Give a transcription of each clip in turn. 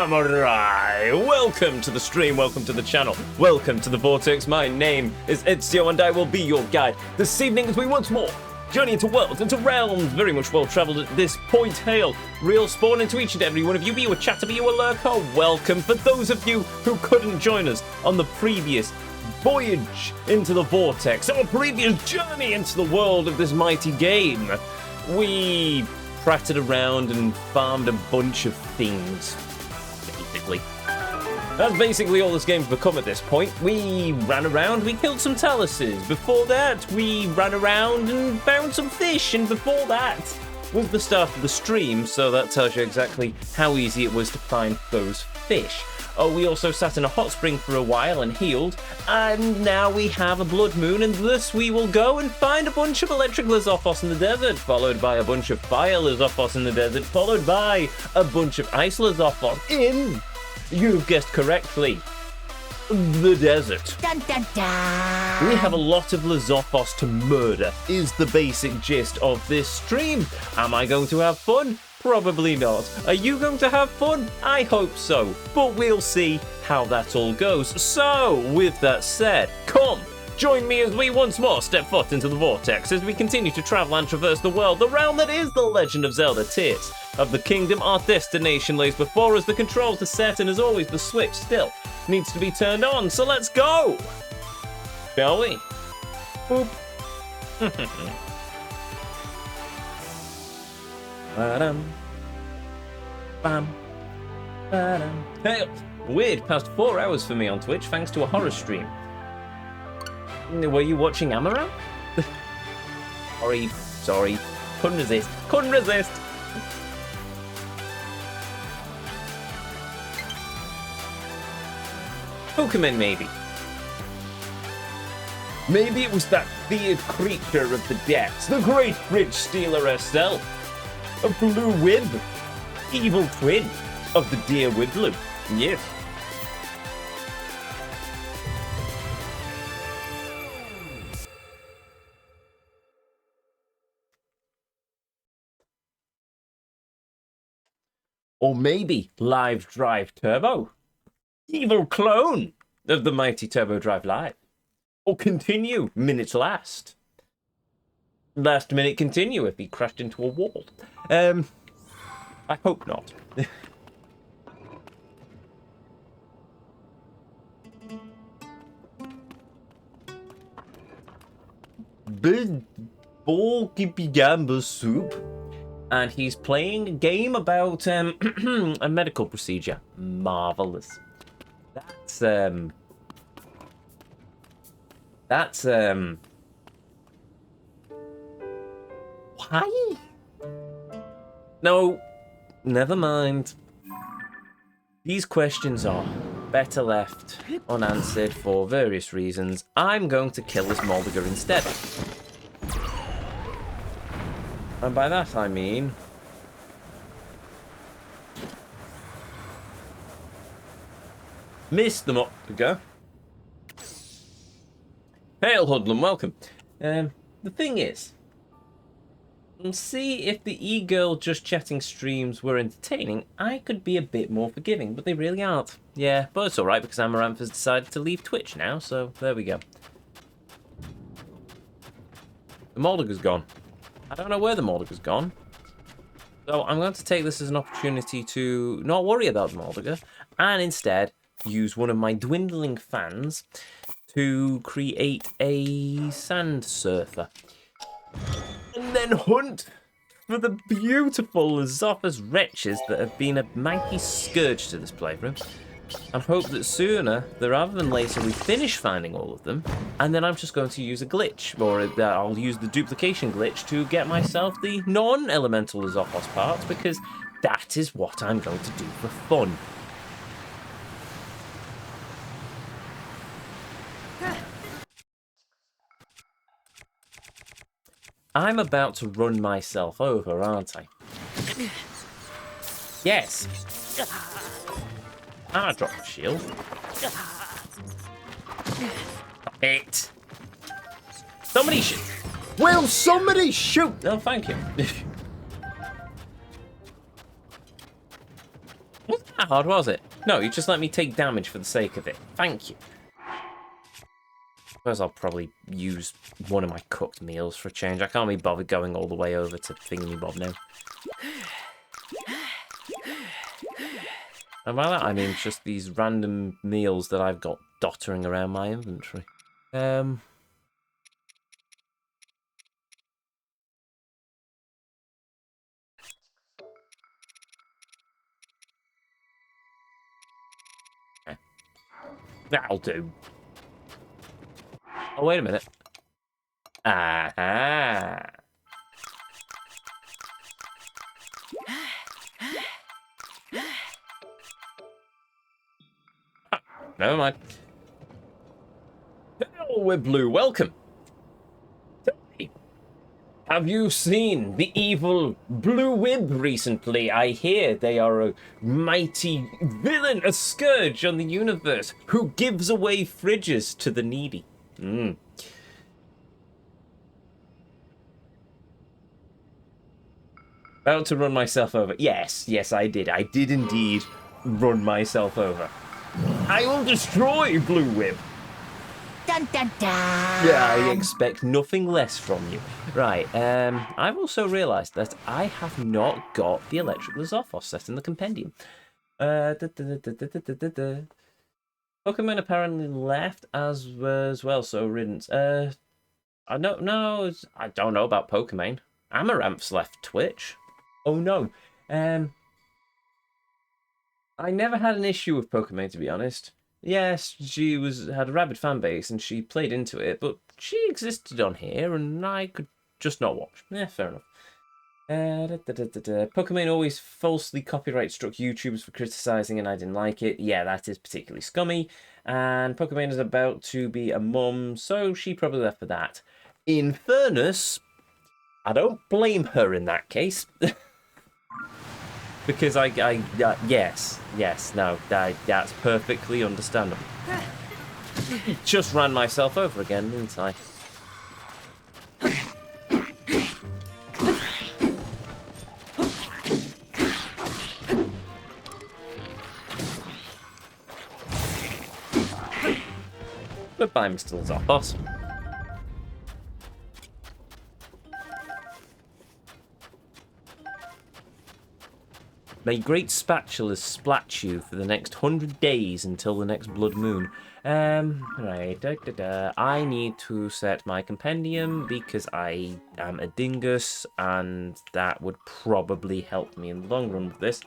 Samurai! Welcome to the stream, welcome to the channel, welcome to the Vortex. My name is Ezio and I will be your guide this evening as we once more journey into worlds, into realms, very much well travelled at this point. Hail, real spawn into each and every one of you, be you a chatter, be you a lurker, welcome. For those of you who couldn't join us on the previous voyage into the Vortex, our previous journey into the world of this mighty game, we pratted around and farmed a bunch of things, basically. That's basically all this game's become at this point. We ran around, we killed some taluses. Before that, we ran around and found some fish. And before that was the start of the stream, so that tells you exactly how easy it was to find those fish. Oh, we also sat in a hot spring for a while and healed, and now we have a blood moon, and thus we will go and find a bunch of electric Lizafos in the desert, followed by a bunch of fire Lizafos in the desert, followed by a bunch of ice Lizafos in, you've guessed correctly, the desert. Dun, dun, dun. We have a lot of Lizafos to murder, is the basic gist of this stream. Am I going to have fun? Probably not. Are you going to have fun? I hope so. But we'll see how that all goes. So, with that said, come, join me as we once more step foot into the Vortex as we continue to travel and traverse the world, the realm that is the Legend of Zelda. Tears of the Kingdom. Our destination lays before us. The controls are set, and as always, the switch still needs to be turned on. So let's go! Shall we? Boop. Ba-dum. Bam. Ba-dum. Hey, weird, past 4 hours for me on Twitch thanks to a horror stream. Were you watching Amaranth? Sorry. Couldn't resist. Pokemon, maybe. Maybe it was that feared creature of the depths, the great bridge stealer herself. A blue wib, evil twin of the dear Wibblue. Yes. Or maybe Live Drive Turbo, evil clone of the mighty Turbo Drive Live. Or continue, minutes last minute continue if he crashed into a wall. I hope not. Big Gamba soup, and he's playing a game about a medical procedure. Marvelous. That's why? No, never mind. These questions are better left unanswered for various reasons. I'm going to kill this Moldiger instead. And by that I mean... miss the Moldiger. Hail, Hoodlum, welcome. The thing is... see if the e-girl just chatting streams were entertaining, I could be a bit more forgiving, but they really aren't. Yeah, but it's alright because Amaranth has decided to leave Twitch now, so there we go. The Moldiger's gone. I don't know where the Moldiger's gone. So I'm going to take this as an opportunity to not worry about the Moldiger, and instead use one of my dwindling fans to create a sand surfer. And then hunt for the beautiful Lizafos wretches that have been a mighty scourge to this playthrough. And hope that sooner, rather than later, we finish finding all of them. And then I'm just going to use a glitch, or I'll use the duplication glitch to get myself the non-elemental Lizafos parts, because that is what I'm going to do for fun. I'm about to run myself over, aren't I? Yes. I dropped the shield. Stop it. Somebody shoot. Will somebody shoot? No, thank you. What's that hard, was it? No, you just let me take damage for the sake of it. Thank you. I suppose I'll probably use one of my cooked meals for a change. I can't be bothered going all the way over to Thingamabob now. And by that, I mean just these random meals that I've got dottering around my inventory. Okay. That'll do. Oh, wait a minute. Aha! Never mind. Hello, we're blue. Welcome. Have you seen the evil Blue Wib recently? I hear they are a mighty villain, a scourge on the universe, who gives away fridges to the needy. About to run myself over. Yes, I did. I did indeed run myself over. I will destroy Blue Wib. Dun dun dun. Yeah, I expect nothing less from you. Right, I've also realised that I have not got the electric Lizafos set in the compendium. Pokemon apparently left as well, so riddance. I don't know about Pokemon. Amaranth's left Twitch. Oh no. I never had an issue with Pokemon, to be honest. Yes, she had a rabid fan base and she played into it, but she existed on here and I could just not watch. Yeah, fair enough. Pokemon always falsely copyright struck YouTubers for criticising and I didn't like it. Yeah, that is particularly scummy. And Pokemon is about to be a mum, so she probably left for that. In fairness, I don't blame her in that case. Because yes, no, that's perfectly understandable. Just ran myself over again, didn't I? Goodbye, Mr. Lizafos. May great spatulas splat you for the next 100 days until the next blood moon. Right, I need to set my compendium because I am a dingus and that would probably help me in the long run with this.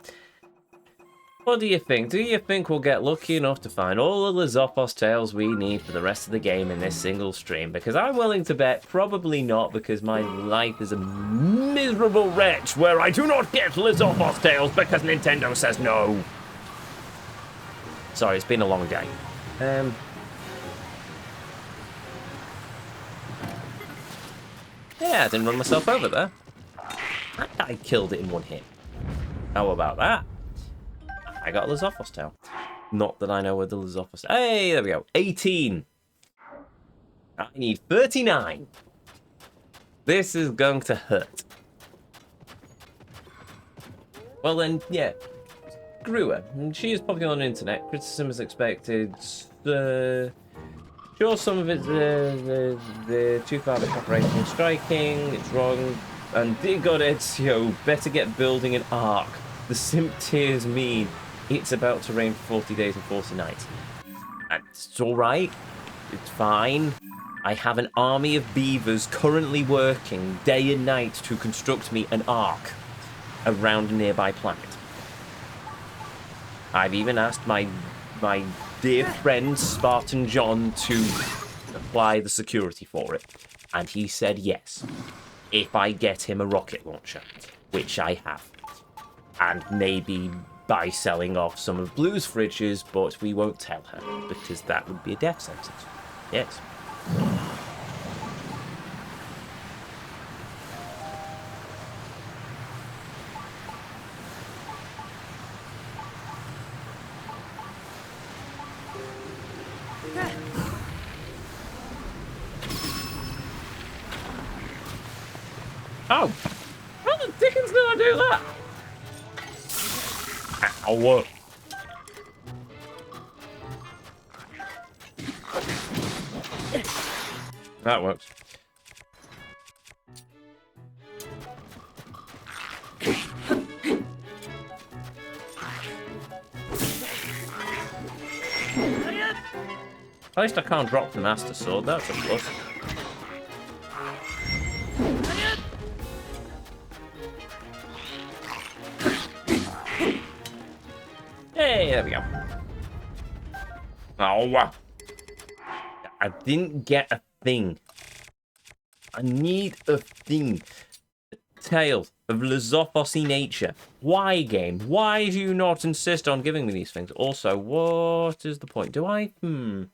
What do you think? Do you think we'll get lucky enough to find all the Lizafos tails we need for the rest of the game in this single stream? Because I'm willing to bet probably not, because my life is a miserable wretch where I do not get Lizafos tails because Nintendo says no. Sorry, it's been a long day. Yeah, I didn't run myself over there. I killed it in one hit. How about that? I got a Lizafos tail. Not that I know where the Lizafos... Hey, there we go. 18. I need 39. This is going to hurt. Well then, yeah. Screw her. She is popular on the internet. Criticism is expected. Sure, some of it's the too far the cooperation and striking. It's wrong. And dear God, Ezio, better get building an arc. The simp tears mean it's about to rain for 40 days and 40 nights. It's alright. It's fine. I have an army of beavers currently working day and night to construct me an arc around a nearby planet. I've even asked my dear friend Spartan John to apply the security for it. And he said yes, if I get him a rocket launcher, which I have. And maybe by selling off some of Blue's fridges, but we won't tell her, because that would be a death sentence. Yes. Oh! How the dickens did I do that? Ow. That works. At least I can't drop the Master Sword. That's a plus. Hey, there we go. Oh, I didn't get a thing. I need a thing. The tale of Lizafos nature. Why, game? Why do you not insist on giving me these things? Also, what is the point? Do I? Ooh.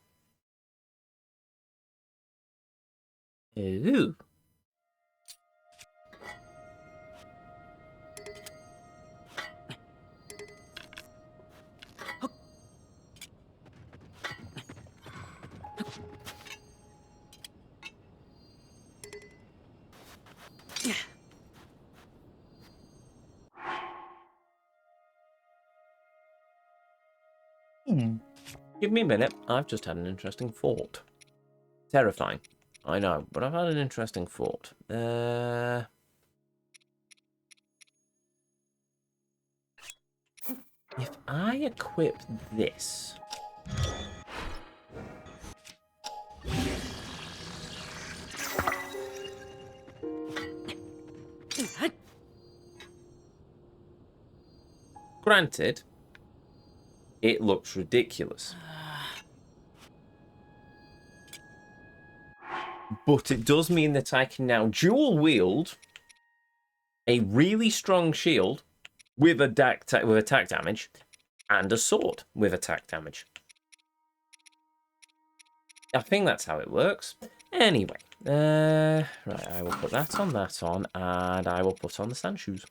Give me a minute. I've just had an interesting thought. Terrifying. I know, but I've had an interesting thought. If I equip this... Granted, it looks ridiculous. But it does mean that I can now dual wield a really strong shield with attack damage and a sword with attack damage. I think that's how it works. Anyway, right, I will put that on, and I will put on the sand shoes.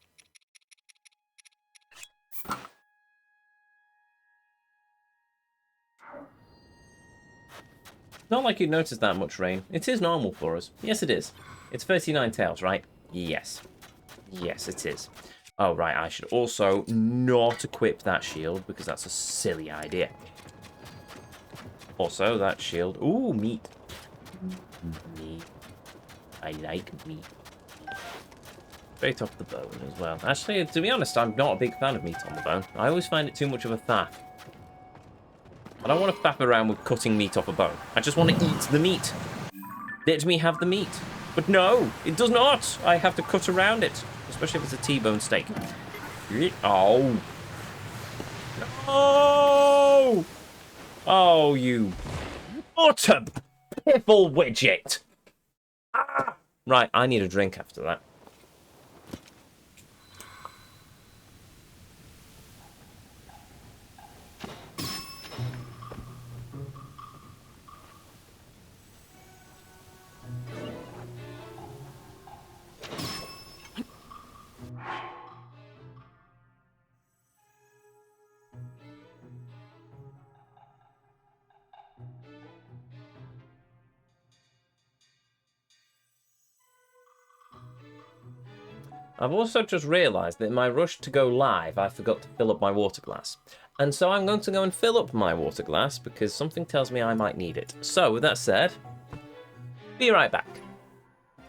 Not like you'd notice that much rain. It is normal for us. Yes, it is. It's 39 tails, right? Yes. Yes, it is. Oh, right, I should also not equip that shield, because that's a silly idea. Also, that shield... Ooh, meat. Meat. I like meat. Straight off the bone as well. Actually, to be honest, I'm not a big fan of meat on the bone. I always find it too much of a faff. I don't want to faff around with cutting meat off a bone. I just want to eat the meat. Let me have the meat. But no, it does not. I have to cut around it. Especially if it's a T-bone steak. Oh. No! Oh, you utter piffle widget. Ah. Right, I need a drink after that. I've also just realised that in my rush to go live, I forgot to fill up my water glass. And so I'm going to go and fill up my water glass because something tells me I might need it. So, with that said, be right back.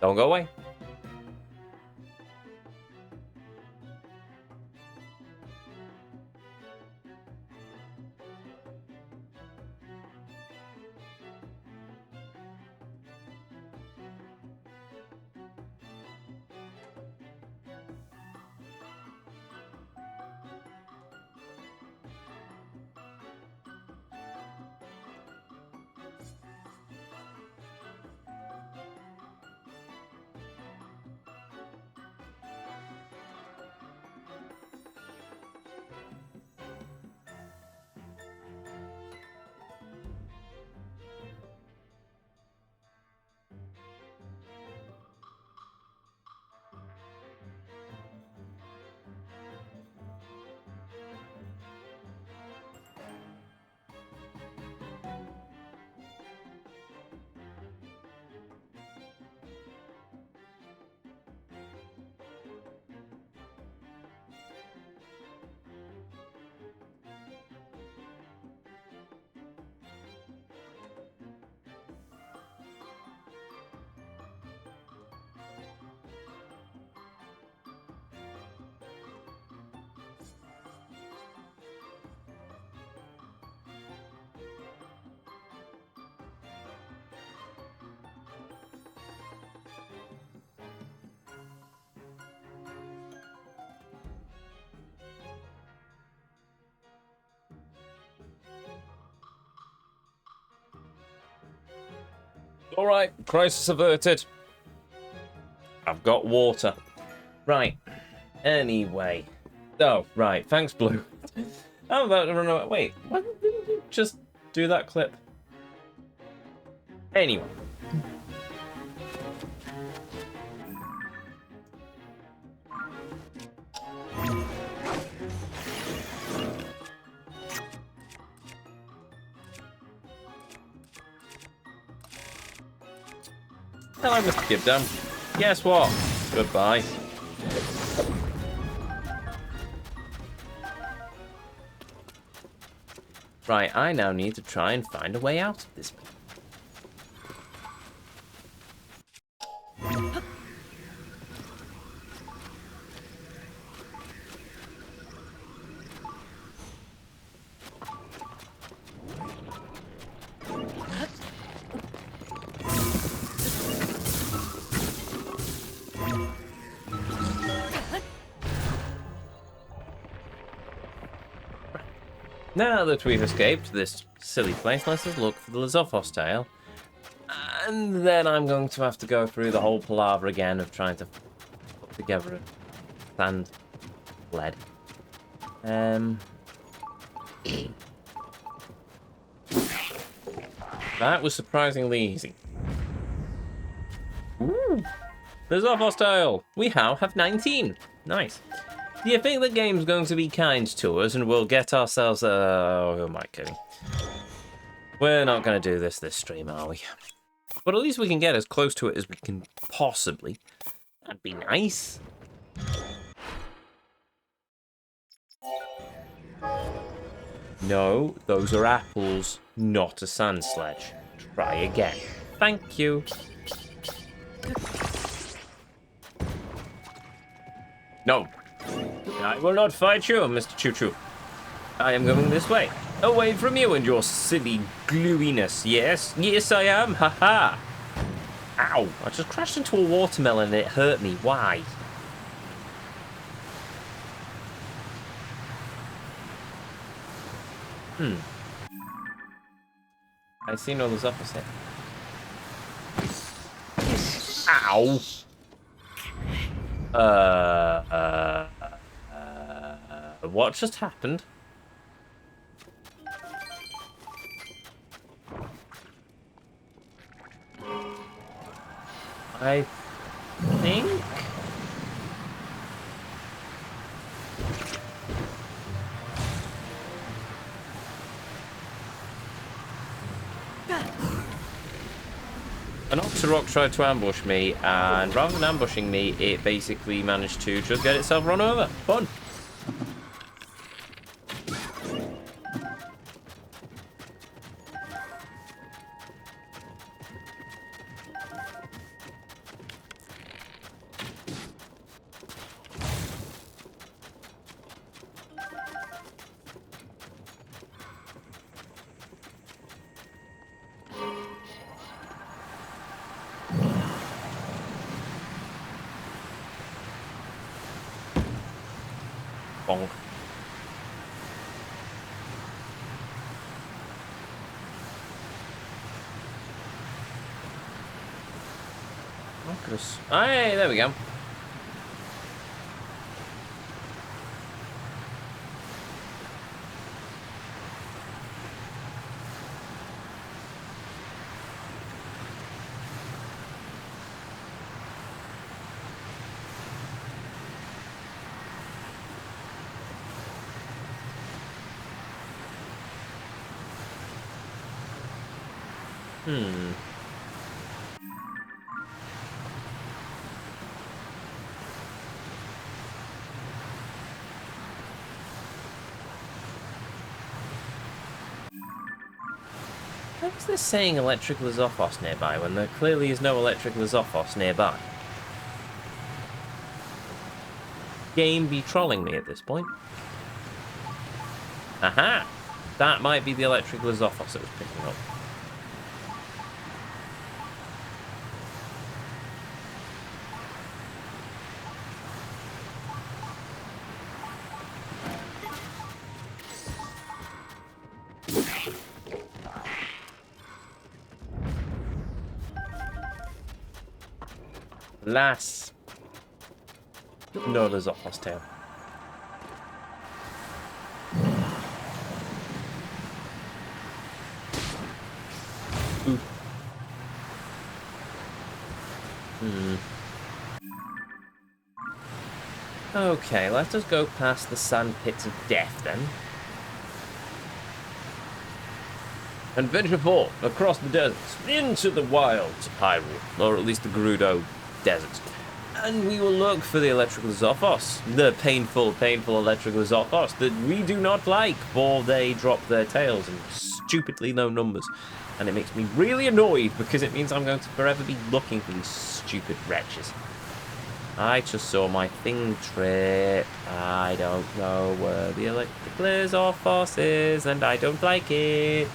Don't go away. Alright, crisis averted. I've got water. Right. Anyway. Oh, right. Thanks, Blue. I'm about to run away. Wait, why didn't you just do that clip? Anyway. Hello, Mr. Gibdam. Guess what? Goodbye. Right, I now need to try and find a way out of this. Now that we've escaped this silly place, let's just look for the Lizafos tale. And then I'm going to have to go through the whole palaver again of trying to put together a sand lead. That was surprisingly easy. Ooh, Lizafos tale. We now have 19. Nice. Do you think the game's going to be kind to us and we'll get ourselves oh, who am I kidding? We're not going to do this stream, are we? But at least we can get as close to it as we can possibly. That'd be nice. No, those are apples, not a sand sledge. Try again. Thank you. No. I will not fight you, Mr. Choo-Choo. I am going this way. Away from you and your silly gluiness. Yes, yes I am. Ha-ha. Ow. I just crashed into a watermelon and it hurt me. Why? I see no Lizafos here. Ow. What just happened? I think... An Oxyrok tried to ambush me, and rather than ambushing me, it basically managed to just get itself run over. Fun. Bonk. Focus. Hey, there we go. How is this saying electric Lizafos nearby when there clearly is no electric Lizafos nearby? Game be trolling me at this point. Aha! That might be the electric Lizafos it was picking up. Lass. No, Lizafos tail. Ooh. Okay, let us go past the sand pits of death then. And venture forth across the deserts into the wilds of Hyrule, or at least the Gerudo deserts. And we will look for the electrical Lizafos, the painful, painful electrical Lizafos that we do not like, for they drop their tails in stupidly low numbers. And it makes me really annoyed because it means I'm going to forever be looking for these stupid wretches. I just saw my thing trip. I don't know where the electrical Lizafos is, and I don't like it.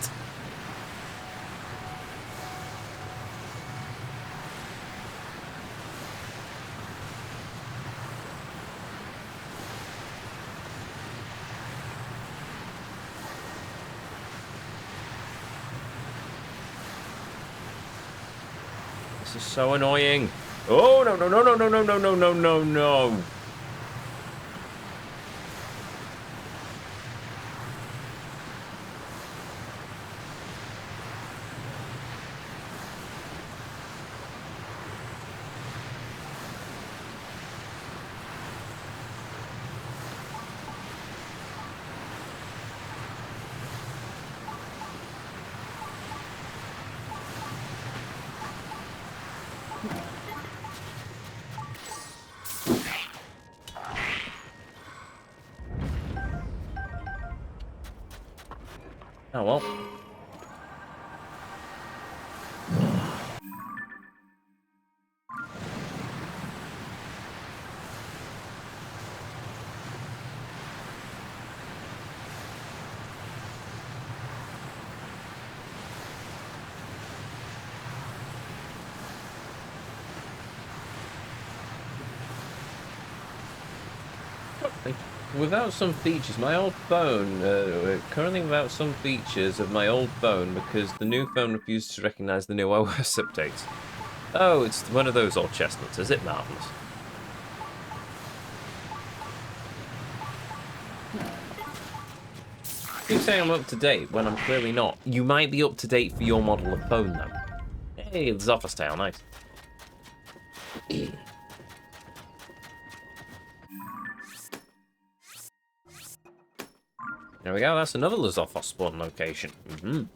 This is so annoying. Oh, no, no, no, no, no, no, no, no, no, no, no. Oh, well. Without some features, my old phone, currently without some features of my old phone because the new phone refuses to recognize the new iOS updates. Oh, it's one of those old chestnuts, is it? Marvelous. You say I'm up to date when I'm clearly not. You might be up to date for your model of phone, though. Hey, Lizafos tail, nice. There we go, that's another Lizafos spawn location. Well,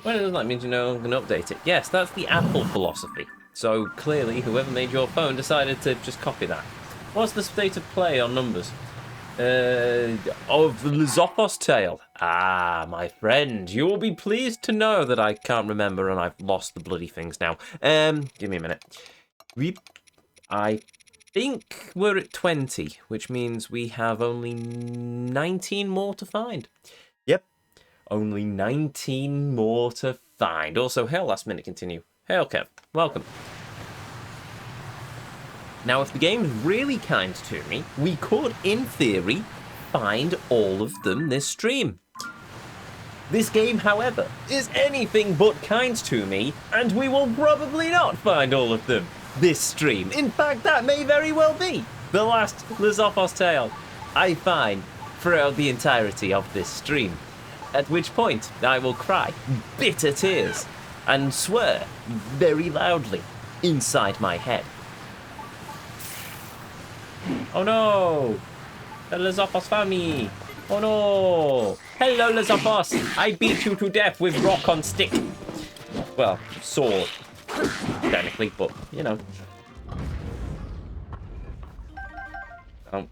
it doesn't that mean you know I'm going to update it? Yes, that's the Apple philosophy. So clearly, whoever made your phone decided to just copy that. What's the state of play on numbers? Of Lizafos tail. Ah, my friend, you will be pleased to know that I can't remember and I've lost the bloody things now. Give me a minute. I think we're at 20, which means we have only 19 more to find. Yep, only 19 more to find. Also, hail last minute continue. Hail Kev, welcome. Now, if the game's really kind to me, we could, in theory, find all of them this stream. This game, however, is anything but kind to me, and we will probably not find all of them this stream. In fact, that may very well be the last Lizafos tale I find throughout the entirety of this stream. At which point, I will cry bitter tears and swear very loudly inside my head. Oh no! The Lizafos found me! Oh no! Hello, Lizafos! I beat you to death with rock on stick. Well, sword, technically, but, you know. Oh.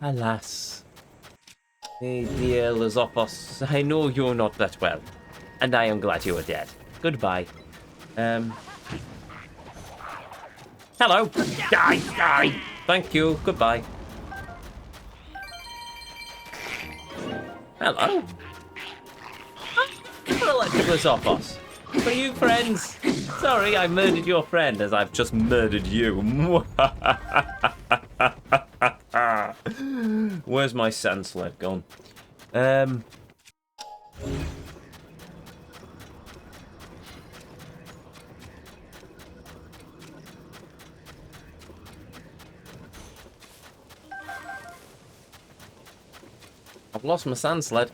Alas. Hey, dear Lizafos, I know you're not that well, and I am glad you are dead. Goodbye. Hello. Die, die. Thank you. Goodbye. Hello. Electric Lizafos. For you friends. Sorry, I murdered your friend as I've just murdered you. Where's my sand sled gone? I've lost my sand sled.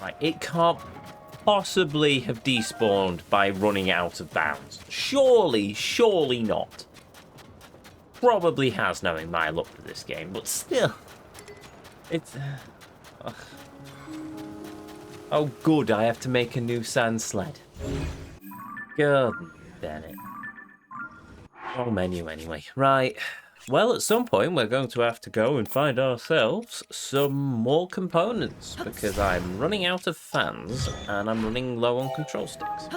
Right, it can't possibly have despawned by running out of bounds. Surely, surely not. Probably has, knowing my luck with this game, but still. It's... Oh, good, I have to make a new sand sled. God damn it. Wrong menu anyway. Right. Well, at some point, we're going to have to go and find ourselves some more components, because I'm running out of fans, and I'm running low on control sticks.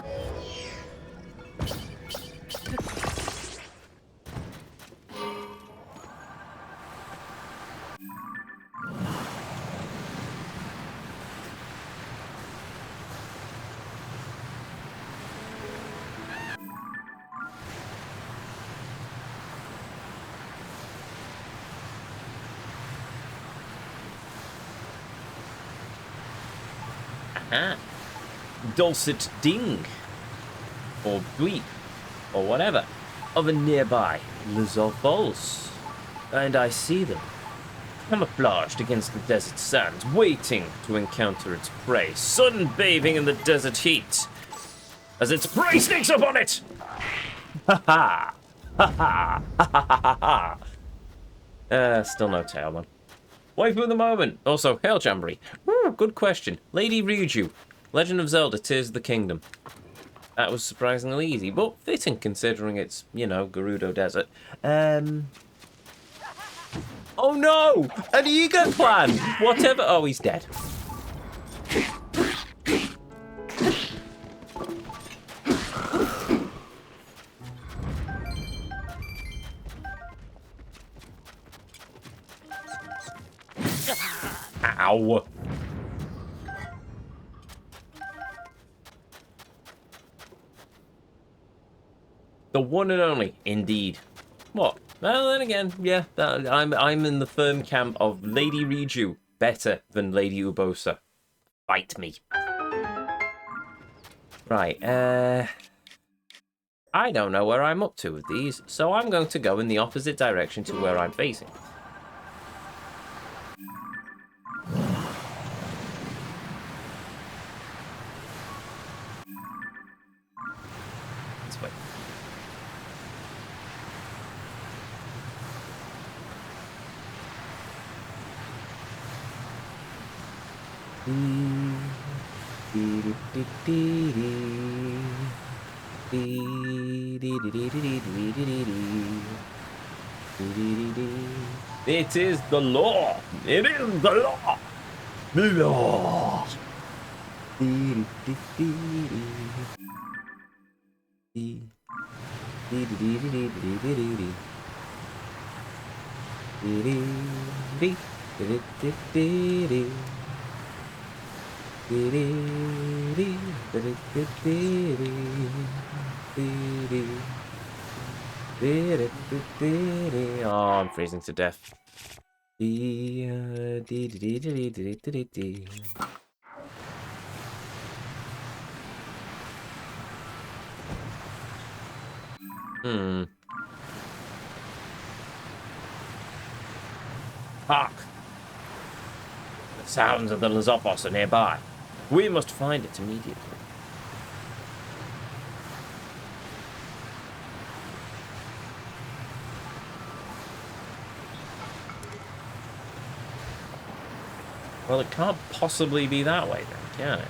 Aha. Dulcet ding, or bleep, or whatever, of a nearby Lizafos. And I see them, camouflaged against the desert sands, waiting to encounter its prey, sunbathing in the desert heat, as its prey sneaks up on it! Ha ha! Ha ha! Ha ha ha ha! Still no tail, man. Waifu of the moment. Also, Hail Jamboree. Ooh, good question. Lady Ryuju. Legend of Zelda, Tears of the Kingdom. That was surprisingly easy, but fitting considering it's, you know, Gerudo Desert. Oh no! An eager plan! Whatever. Oh, he's dead. Ow. The one and only, indeed. What? Well, then again, yeah, I'm in the firm camp of Lady Ryuju, better than Lady Urbosa. Fight me. Right, I don't know where I'm up to with these, so I'm going to go in the opposite direction to where I'm facing. This way. It is the law. It is the law. The law. Oh, I'm freezing to death. Hark! The sounds of the Lizafos are nearby. We must find it immediately. Well, it can't possibly be that way then, can it?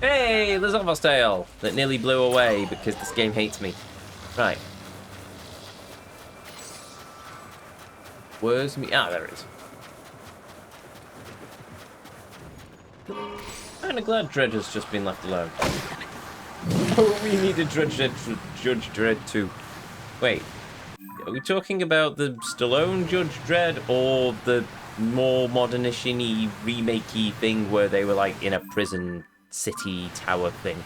Hey, Lizafos tail that nearly blew away because this game hates me. Right. Where's me? Ah, there it is. Kinda glad Dredge has just been left alone. Oh, we need a Judge Dredd too. Wait, are we talking about the Stallone Judge Dredd or the more modern-ish-y, remake-y thing where they were like in a prison city tower thing.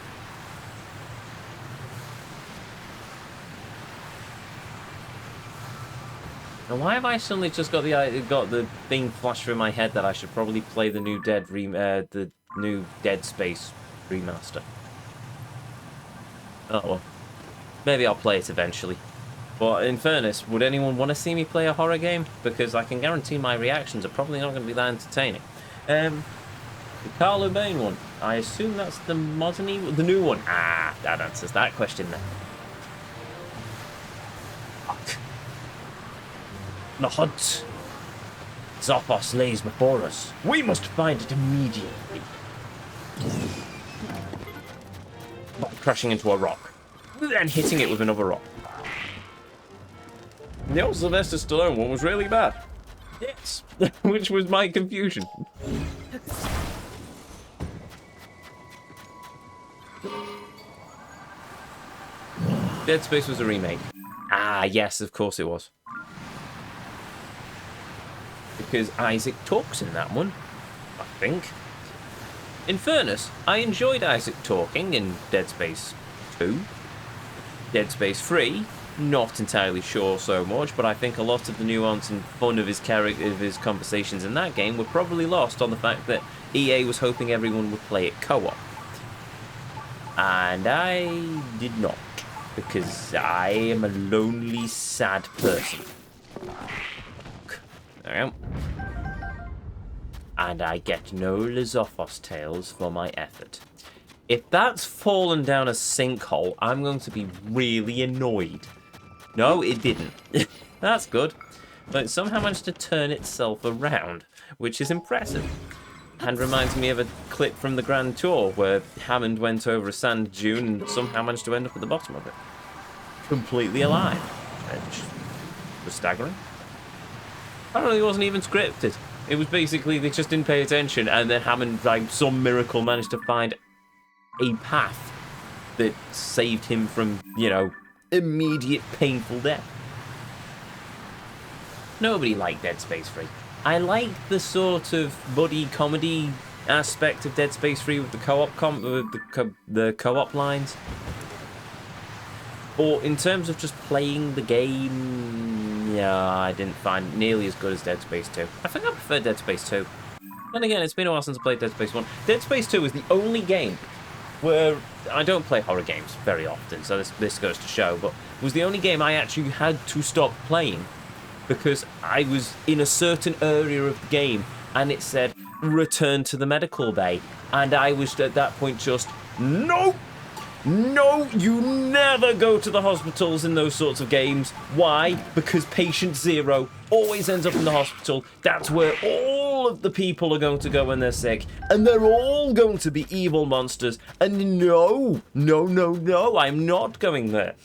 And why have I suddenly just got the thing flash through my head that I should probably play the new the new Dead Space remaster? Oh well, maybe I'll play it eventually. But in fairness, would anyone want to see me play a horror game? Because I can guarantee my reactions are probably not going to be that entertaining. The Carl Urban one. I assume that's the modern, the new one. Ah, that answers that question then. The hunt. Lizafos lays before us. We must find it immediately. By crashing into a rock, then hitting it with another rock. The old Sylvester Stallone one was really bad. Yes, which was my confusion. Dead Space was a remake. Ah, yes, of course it was. Because Isaac talks in that one, I think. In fairness, I enjoyed Isaac talking in Dead Space 2. Dead Space 3, not entirely sure so much, but I think a lot of the nuance and fun of his character, of his conversations in that game were probably lost on the fact that EA was hoping everyone would play it co-op. And I did not, because I am a lonely, sad person. There we go. And I get no Lizafos tails for my effort. If that's fallen down a sinkhole, I'm going to be really annoyed. No, it didn't. That's good. But it somehow managed to turn itself around, which is impressive. And reminds me of a clip from the Grand Tour where Hammond went over a sand dune and somehow managed to end up at the bottom of it. Completely alive. Which was staggering. Apparently it wasn't even scripted. It was basically they just didn't pay attention, and then Hammond, by some miracle, managed to find a path that saved him from, you know, immediate painful death. Nobody liked Dead Space 3. I liked the sort of buddy comedy aspect of Dead Space 3 with the co-op lines. But in terms of just playing the game, yeah, I didn't find it nearly as good as Dead Space 2. I think I prefer Dead Space 2. Then again, it's been a while since I played Dead Space 1. Dead Space 2 is the only game where I don't play horror games very often, so this goes to show, but it was the only game I actually had to stop playing because I was in a certain area of the game and it said, return to the medical bay. And I was at that point just, nope! No, you never go to the hospitals in those sorts of games. Why? Because patient zero always ends up in the hospital. That's where all of the people are going to go when they're sick. And they're all going to be evil monsters. And no, I'm not going there.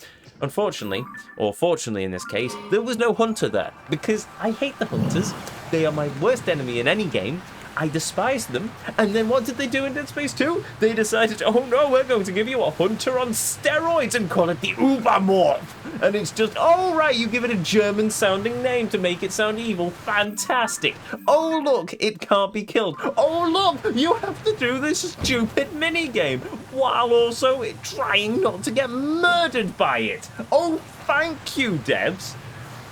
Unfortunately, or fortunately in this case, there was no hunter there. Because I hate the hunters. They are my worst enemy in any game. I despise them, and then what did they do in Dead Space 2? They decided, oh no, we're going to give you a hunter on steroids and call it the Ubermorph. And it's just, oh right, you give it a German-sounding name to make it sound evil. Fantastic. Oh look, it can't be killed. Oh look, you have to do this stupid minigame, while also trying not to get murdered by it. Oh, thank you, devs.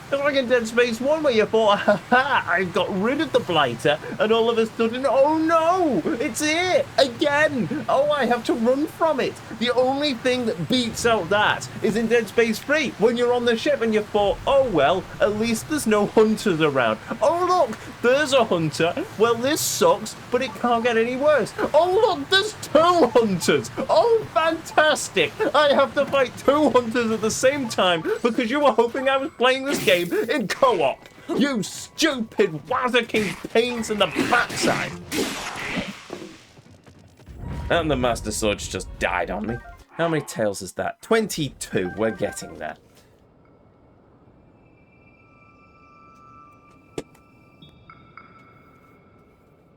It's like in Dead Space 1 where you thought, haha, I've got rid of the blighter, and all of a sudden, oh no, it's here, again. Oh, I have to run from it. The only thing that beats out that is in Dead Space 3, when you're on the ship and you thought, oh well, at least there's no hunters around. Oh look, there's a hunter. Well, this sucks, but it can't get any worse. Oh look, there's 2 hunters. Oh, fantastic. I have to fight 2 hunters at the same time because you were hoping I was playing this game in co-op. You stupid Wazza King pains in the backside. And the Master Sword just died on me. How many tails is that? 22. We're getting there.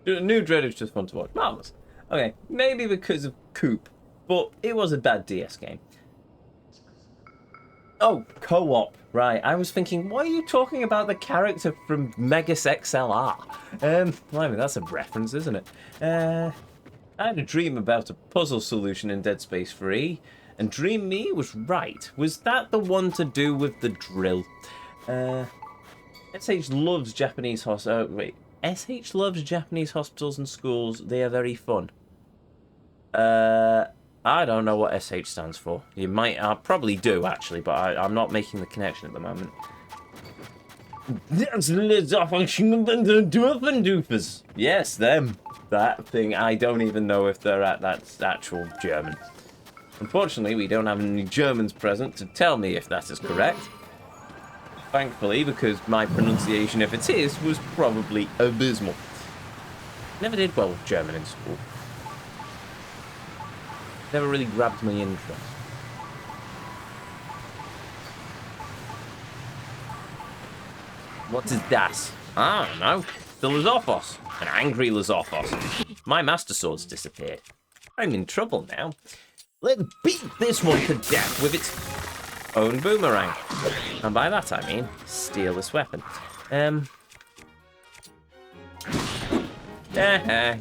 New Dread is just fun to watch. Marvelous. Okay, maybe because of Coop, but it was a bad DS game. Oh, co-op. Right, I was thinking, why are you talking about the character from Megas XLR? Blimey, that's a reference, isn't it? I had a dream about a puzzle solution in Dead Space 3, and Dream Me was right. Was that the one to do with the drill? SH loves Japanese SH loves Japanese hospitals and schools. They are very fun. I don't know what SH stands for. You might, I probably do actually, but I'm not making the connection at the moment. That's Lizafos. Yes, them. That thing. I don't even know if they're that's actual German. Unfortunately, we don't have any Germans present to tell me if that is correct. Thankfully, because my pronunciation, if it is, was probably abysmal. Never did well with German in school. Never really grabbed my interest. What is that? I don't know. The Lizafos. An angry Lizafos. My Master Sword's disappeared. I'm in trouble now. Let's beat this one to death with its own boomerang. And by that I mean, steal this weapon.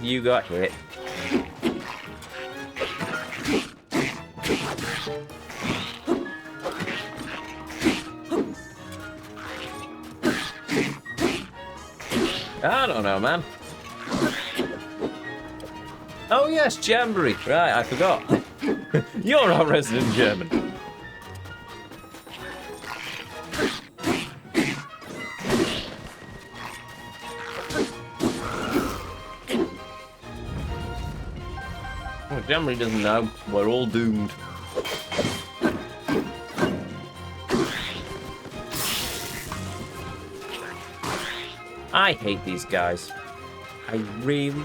You got hit. I don't know, man. Oh yes, Jamboree. Right, I forgot. You're our resident German. Well, Jamboree doesn't know. We're all doomed. I hate these guys. I really,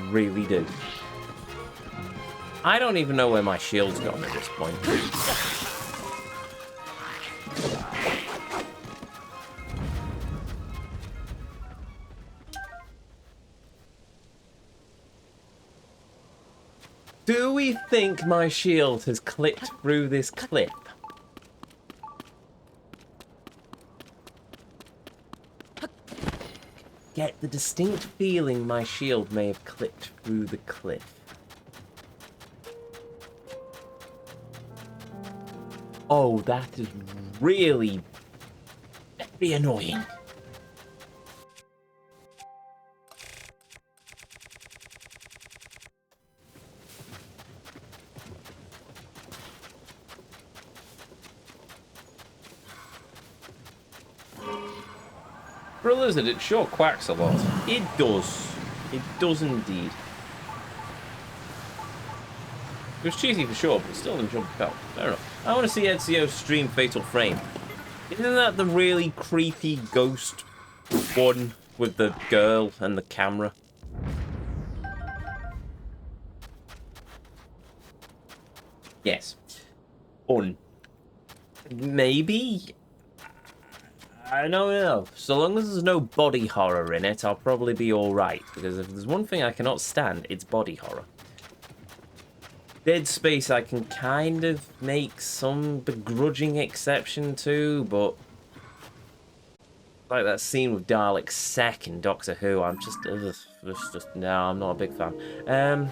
really do. I don't even know where my shield's gone at this point. Do we think my shield has clipped through this clip? Get the distinct feeling my shield may have clipped through the cliff. Oh, that is really very annoying. For a lizard, it sure quacks a lot. It does. It does indeed. It was cheesy for sure, but still enjoyable. Fair enough. I want to see Ezio stream Fatal Frame. Isn't that the really creepy ghost one with the girl and the camera? Yes. Fun. Maybe? I don't know. So long as there's no body horror in it, I'll probably be alright. Because if there's one thing I cannot stand, it's body horror. Dead Space I can kind of make some begrudging exception to, but... like that scene with Dalek Sec in Doctor Who, I'm just... no, I'm not a big fan.